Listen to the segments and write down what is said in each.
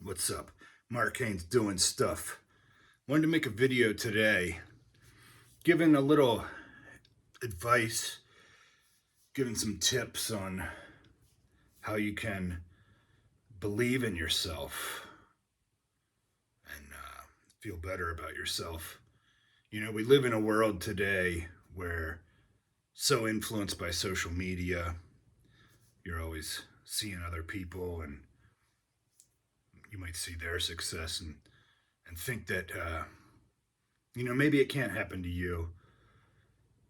What's up? Mark Haynes doing stuff. Wanted to make a video today giving a little advice, giving some tips on how you can believe in yourself and feel better about yourself. You know, we live in a world today where so influenced by social media, you're always seeing other people and you might see their success and think that maybe it can't happen to you.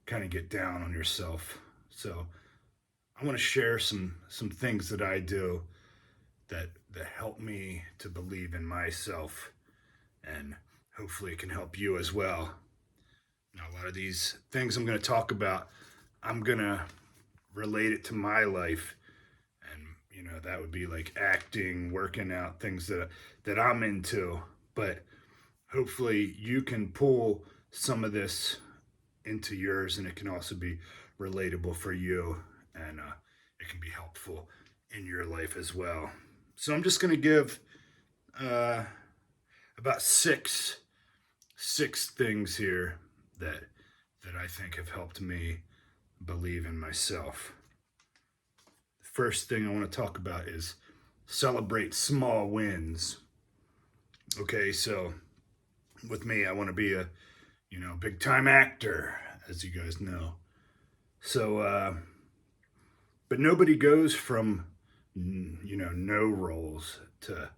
Kind of get down on yourself. So I want to share some things that I do that help me to believe in myself, and hopefully it can help you as well. Now, a lot of these things I'm going to talk about, I'm going to relate it to my life, and that would be like acting, working out, things that I'm into. But hopefully you can pull some of this into yours, and it can also be relatable for you, and it can be helpful in your life as well. So I'm just going to give uh, about six things here that I think have helped me believe in myself. The first thing I want to talk about is celebrate small wins. Okay, so with me, I want to be a big time actor, as you guys know. So, but nobody goes from no roles to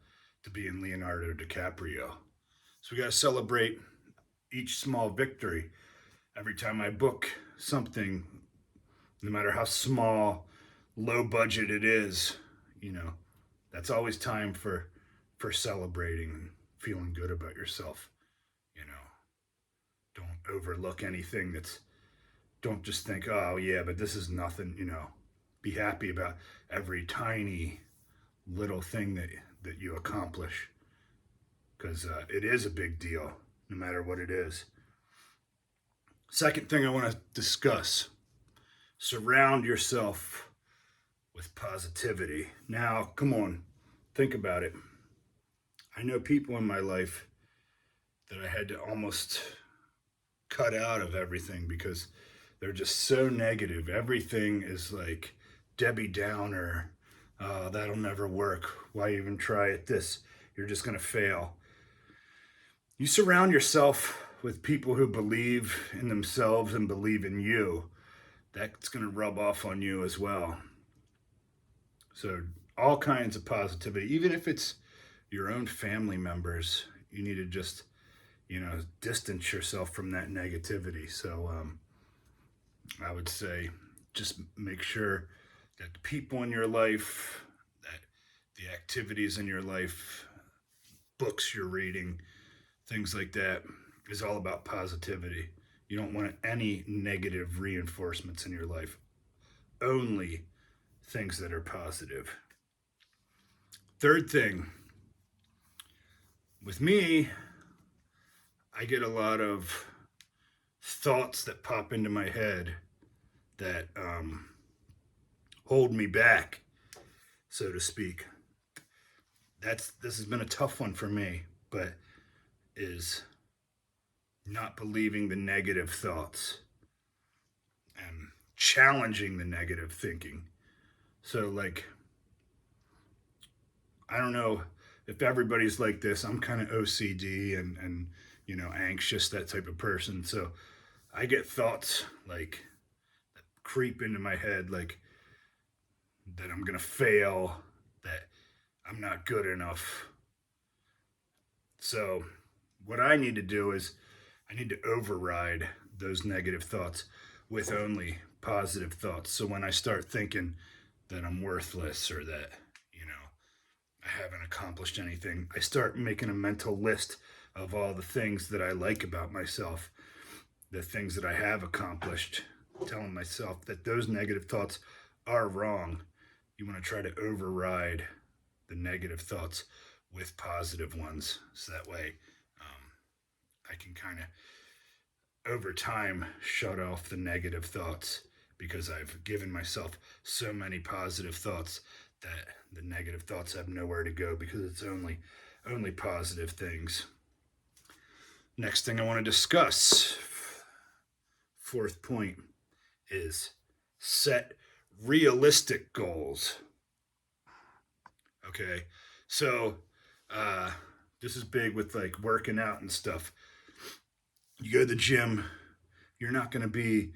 being Leonardo DiCaprio. So we got to celebrate each small victory. Every time I book something, no matter how small, low budget it is, that's always time for celebrating and feeling good about yourself. You know, don't overlook anything that's. Don't just think, oh yeah, but this is nothing. Be happy about every tiny little thing that you accomplish, because it is a big deal, no matter what it is. Second thing I want to discuss: surround yourself with positivity. Now, come on, think about it. I know people in my life that I had to almost cut out of everything because they're just so negative. Everything is like Debbie Downer. That'll never work. Why even try it? You're just going to fail. You surround yourself with people who believe in themselves and believe in you. That's going to rub off on you as well. So, all kinds of positivity, even if it's your own family members, you need to just, distance yourself from that negativity. So, I would say just make sure that the people in your life, that the activities in your life, books you're reading, things like that, is all about positivity. You don't want any negative reinforcements in your life, only things that are positive. Third thing, with me, I get a lot of thoughts that pop into my head that hold me back, so to speak. This has been a tough one for me, but is not believing the negative thoughts and challenging the negative thinking. So, like, I don't know if everybody's like this. I'm kind of OCD and anxious, that type of person. So I get thoughts like that creep into my head, like that I'm gonna fail, that I'm not good enough. So what I need to do is I need to override those negative thoughts with only positive thoughts. So when I start thinking that I'm worthless or that, I haven't accomplished anything, I start making a mental list of all the things that I like about myself, the things that I have accomplished, telling myself that those negative thoughts are wrong. You want to try to override the negative thoughts with positive ones. So that way I can kind of, over time, shut off the negative thoughts because I've given myself so many positive thoughts that the negative thoughts have nowhere to go because it's only positive things. Next thing I want to discuss, fourth point, is set realistic goals. Okay, so uh, this is big with like working out and stuff. You go to the gym, you're not going to be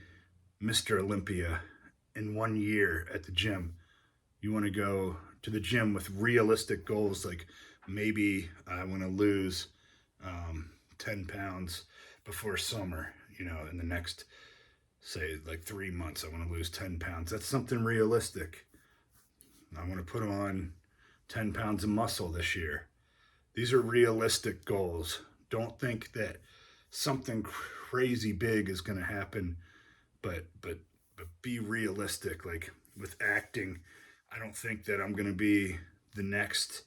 Mr. Olympia in 1 year at the gym. You want to go to the gym with realistic goals, like maybe I want to lose 10 pounds before summer, in the next, say, like 3 months, I want to lose 10 pounds. That's something realistic. I want to put on 10 pounds of muscle this year. These are realistic goals. Don't think that something crazy big is going to happen, but be realistic. Like with acting, I don't think that I'm going to be the next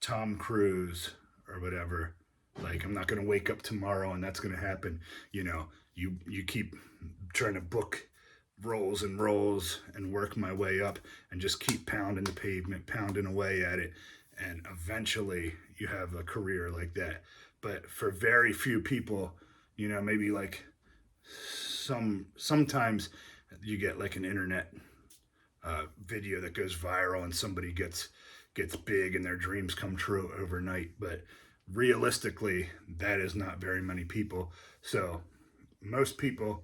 Tom Cruise or whatever. Like I'm not going to wake up tomorrow and that's going to happen. You keep trying to book roles and roles and work my way up and just keep pounding the pavement, pounding away at it, and eventually you have a career like that. But for very few people, maybe like sometimes you get like an internet video that goes viral and somebody gets big and their dreams come true overnight. But realistically, that is not very many people. So most people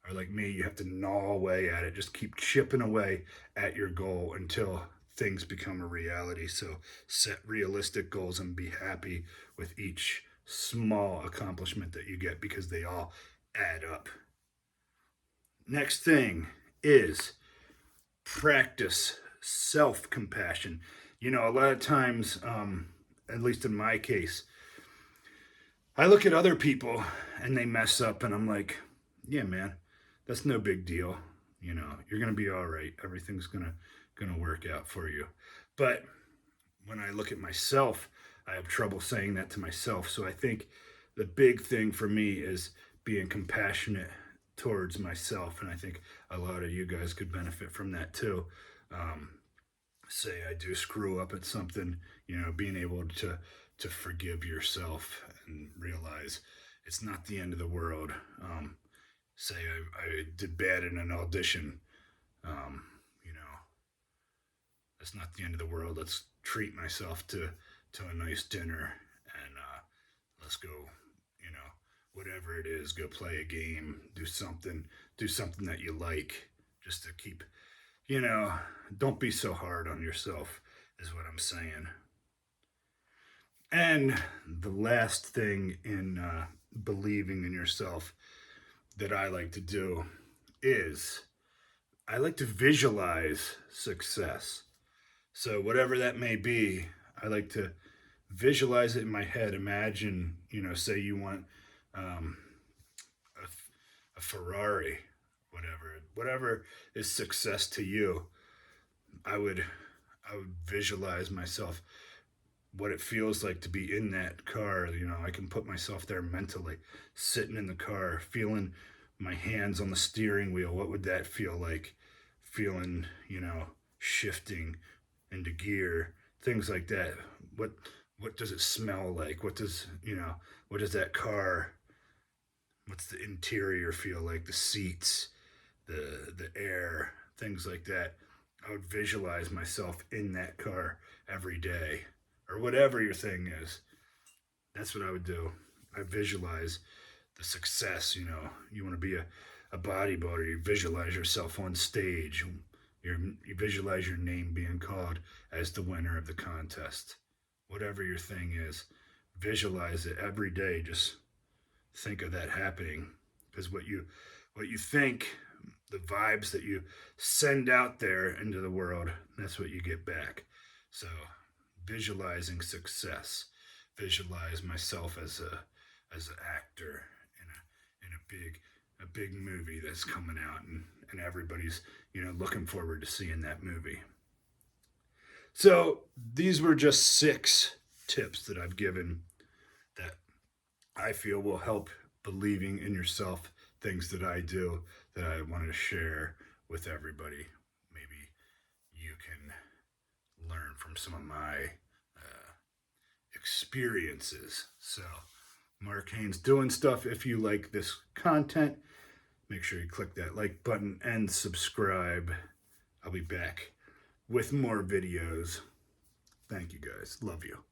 are like me. You have to gnaw away at it. Just keep chipping away at your goal until things become a reality. So set realistic goals and be happy with each small accomplishment that you get because they all add up. Next thing is practice self-compassion. A lot of times, at least in my case, I look at other people and they mess up and I'm like, yeah, man, that's no big deal. You're going to be all right. Everything's going to work out for you. But when I look at myself, I have trouble saying that to myself. So I think the big thing for me is being compassionate towards myself. And I think a lot of you guys could benefit from that too. Say I do screw up at something, being able to forgive yourself and realize it's not the end of the world. Say I did bad in an audition, it's not the end of the world. Let's treat myself to a nice dinner and let's go, whatever it is, go play a game, do something that you like, just to keep, don't be so hard on yourself is what I'm saying. And the last thing in believing in yourself that I like to do is I like to visualize success. So whatever that may be, I like to visualize it in my head. Imagine, say you want a Ferrari, whatever is success to you. I would visualize myself what it feels like to be in that car. I can put myself there mentally, sitting in the car, feeling my hands on the steering wheel. What would that feel like? Feeling, shifting into gear, things like that. What does it smell like? What does that car, what's the interior feel like? The seats, the air, things like that. I would visualize myself in that car every day, or whatever your thing is. That's what I would do. I visualize the success. You want to be a bodybuilder. You visualize yourself on stage. You visualize your name being called as the winner of the contest. Whatever your thing is, visualize it every day. Just think of that happening, because what you think, the vibes that you send out there into the world, that's what you get back. So visualizing success, visualize myself as an actor in a big movie that's coming out, and everybody's looking forward to seeing that movie. So these were just 6 tips that I've given that I feel will help believing in yourself, things that I do that I wanted to share with everybody. Maybe from some of my experiences. So, Mark Haynes doing stuff. If you like this content, make sure you click that like button and subscribe. I'll be back with more videos. Thank you guys. Love you.